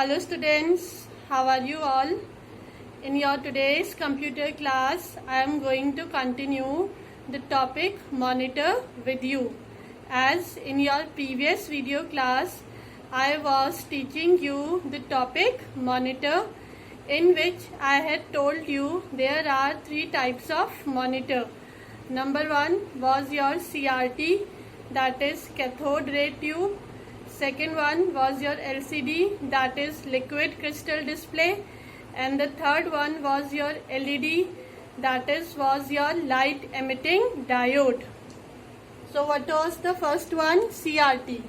Hello students, how are you all? In your today's computer class, I am going to continue the topic monitor with you. As in your previous video class, I was teaching you the topic monitor, in which I had told you there are three types of monitor. Number one was your CRT, that is cathode ray tube. Second one was your LCD, that is liquid crystal display, and the third one was your LED, that was your light emitting diode. So what was the first one? CRT.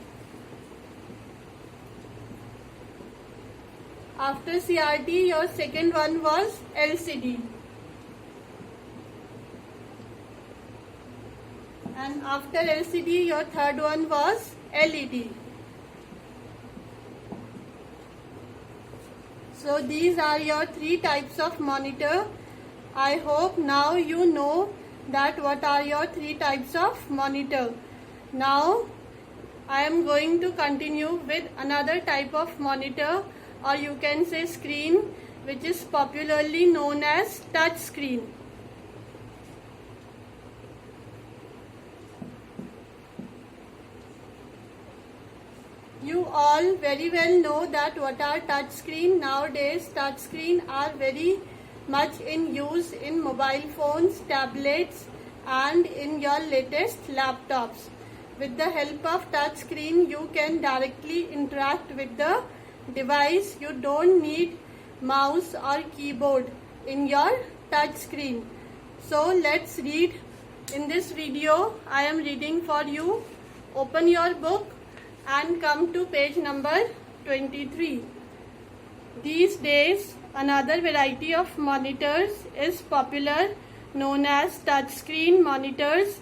After CRT, your second one was LCD, and after LCD, your third one was LED. So these are your three types of monitor. I hope now you know that what are your three types of monitor. Now I am going to continue with another type of monitor, or you can say screen, which is popularly known as touch screen. You all very well know that what are touch screen. Nowadays touch screen are very much in use in mobile phones, tablets, and in your latest laptops. With the help of touch screen, you can directly interact with the device. You don't need mouse or keyboard in your touch screen. So let's read. In this video, I am reading for you. Open your book and come to page number 23. These days, another variety of monitors is popular, known as touchscreen monitors.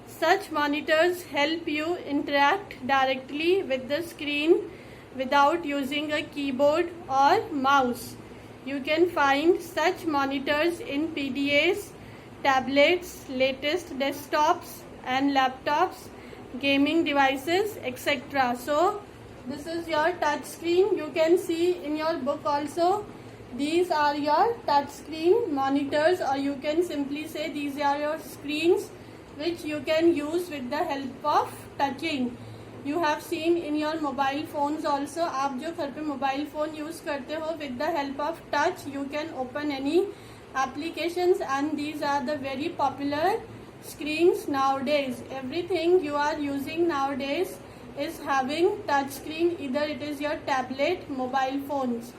Such monitors help you interact directly with the screen without using a keyboard or mouse. You can find such monitors in PDAs, tablets, latest desktops and laptops, gaming devices, etc. So this is your touch screen. You can see in your book also, these are your touch screen monitors, or you can simply say these are your screens which you can use with the help of touching. You have seen in your mobile phones also, आप जो घर पे mobile phone use करते हो, with the help of touch you can open any applications, and these are the very popular screens nowadays. Everything you are using nowadays is having touch screen, either it is your tablet, mobile phones.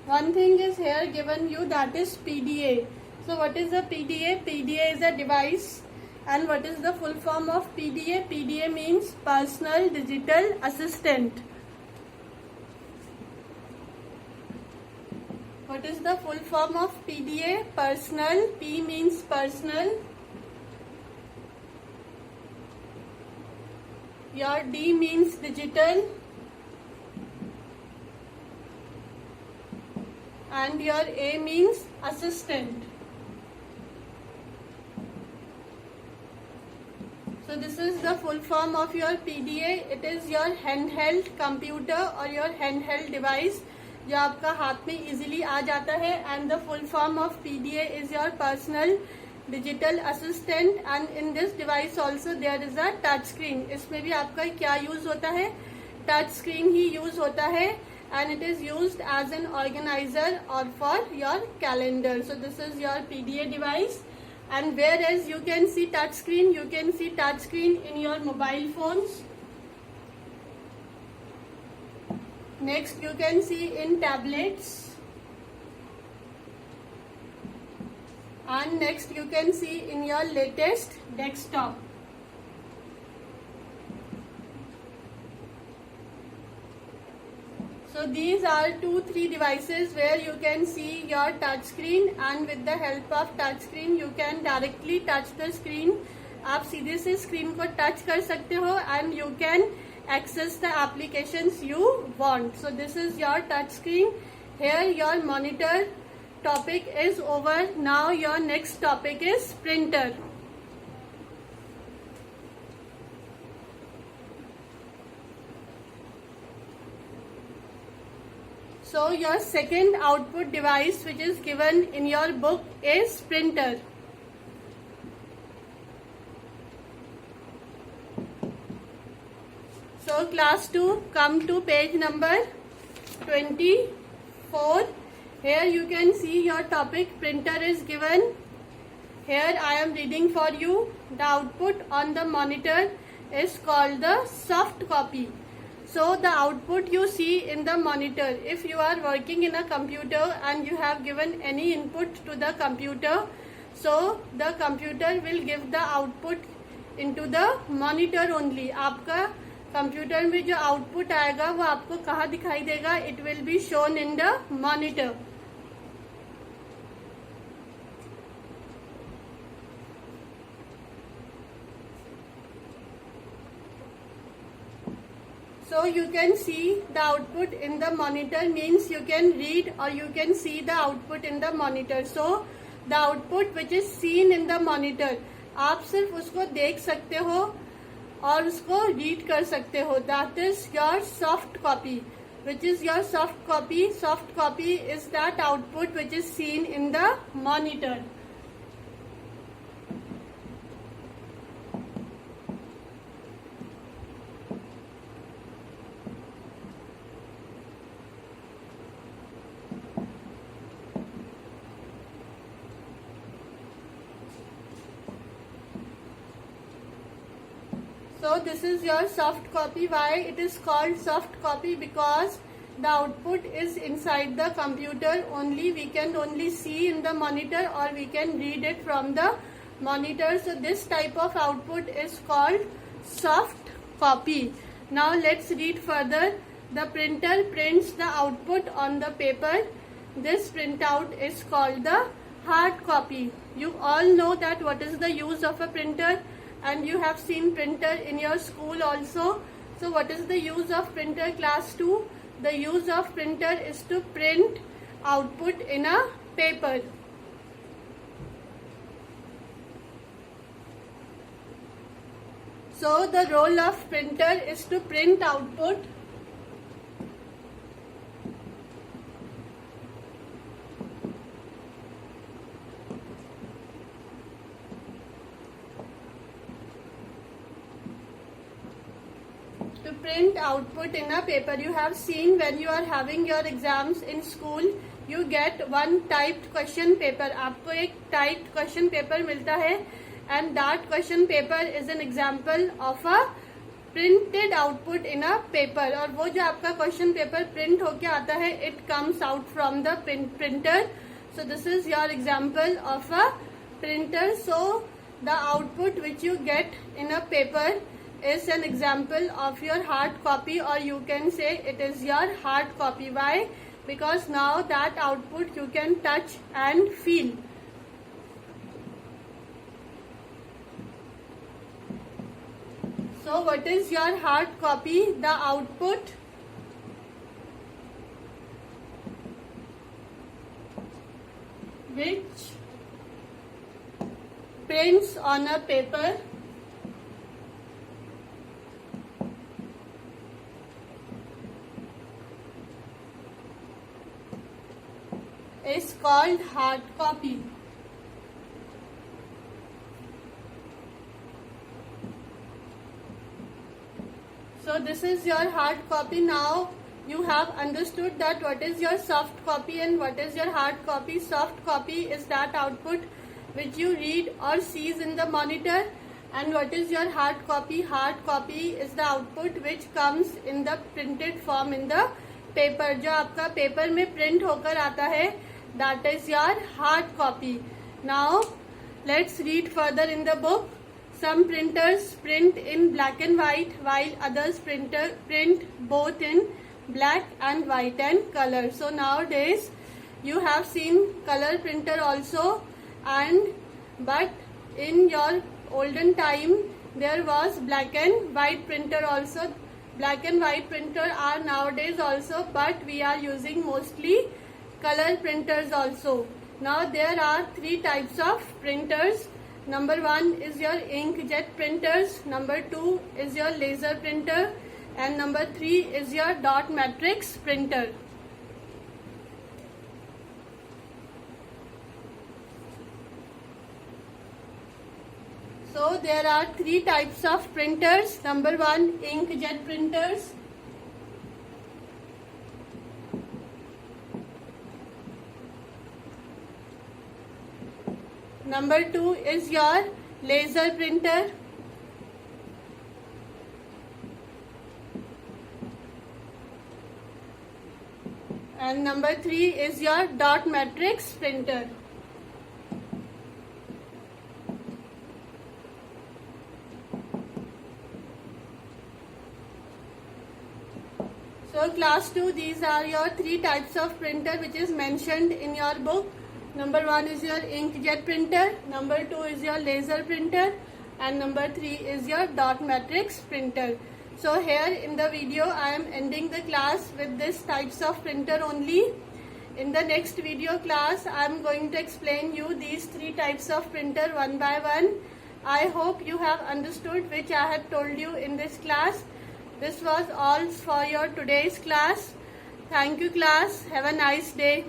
One thing is here given you, that is PDA. So what is a PDA? PDA is a device. And what is the full form of PDA? PDA means personal digital assistant. What is the full form of PDA? Personal. P means personal. Your D means digital, and your A means assistant. So this is the full form of your PDA. It is your handheld computer or your handheld device जो आपका हाथ में easily आ जाता है, and the full form of PDA is your personal digital assistant. And in this device also there is a touch screen. इसमें भी आपका क्या use होता है? Touch screen ही use होता है, and it is used as an organizer or for your calendar. So this is your PDA device. And whereas you can see touch screen, you can see touch screen in your mobile phones. Next you can see in tablets. And next you can see in your latest desktop. So these are 2-3 devices where you can see your touch screen, and with the help of touch screen you can directly touch the screen. आप सीधे से screen को touch कर सकते हो, and you can access the applications you want. So this is your touch screen. Here your monitor topic is over. Now your next topic is printer. So your second output device which is given in your book is printer. So class 2, come to page number 24. Here you can see your topic printer is given. Here I am reading for you. The output on the monitor is called the soft copy. So the output you see in the monitor, if you are working in a computer and you have given any input to the computer, so the computer will give the output into the monitor only. आपका computer में जो output आएगा वो आपको कहाँ दिखाई देगा? It will be shown in the monitor. So you can see the output in the monitor means you can read or you can see the output in the monitor. So the output which is seen in the monitor, आप सिर्फ उसको देख सकते हो और उसको read कर सकते हो. That is your soft copy. Which is your soft copy? Soft copy is that output which is seen in the monitor. So this is your soft copy. Why it is called soft copy? Because the output is inside the computer only. We can only see in the monitor or we can read it from the monitor. So this type of output is called soft copy. Now let's read further. The printer prints the output on the paper. This printout is called the hard copy. You all know that what is the use of a printer. And you have seen printer in your school also. So what is the use of printer, class 2? The use of printer is to print output in a paper. So the role of printer is to print output. To print output in a paper. You have seen when you are having your exams in school, you get one typed question paper. आपको एक typed question paper मिलता है and that question paper is an example of a printed output in a paper. और वो जो आपका question paper print होके आता है, it comes out from the printer. So this is your example of a printer. So the output which you get in a paper is an example of your hard copy, or you can say it is your hard copy. Why? Because now that output you can touch and feel. So what is your hard copy? The output which prints on a paper is called hard copy. So this is your hard copy. Now you have understood that what is your soft copy and what is your hard copy. Soft copy is that output which you read or sees in the monitor, and what is your hard copy? Hard copy is the output which comes in the printed form in the paper. जो आपका paper में print होकर आता है, that is your hard copy. Now let's read further in the book. Some printers print in black and white while others print both in black and white and color. So nowadays you have seen color printer also, but in your olden time there was black and white printer also. Black and white printer are nowadays also, but we are using mostly color printers also. Now there are three types of printers. Number 1 is your inkjet printers, number 2 is your laser printer, and number 3 is your dot matrix printer. So there are three types of printers. Number one, inkjet printers. Number two is your laser printer. And number three is your dot matrix printer. So class 2, these are your three types of printer which is mentioned in your book. Number one is your inkjet printer, number two is your laser printer, and number three is your dot matrix printer. So here in the video I am ending the class with this types of printer only. In the next video class I am going to explain you these three types of printer one by one. I hope you have understood which I have told you in this class. This was all for your today's class. Thank you class. Have a nice day.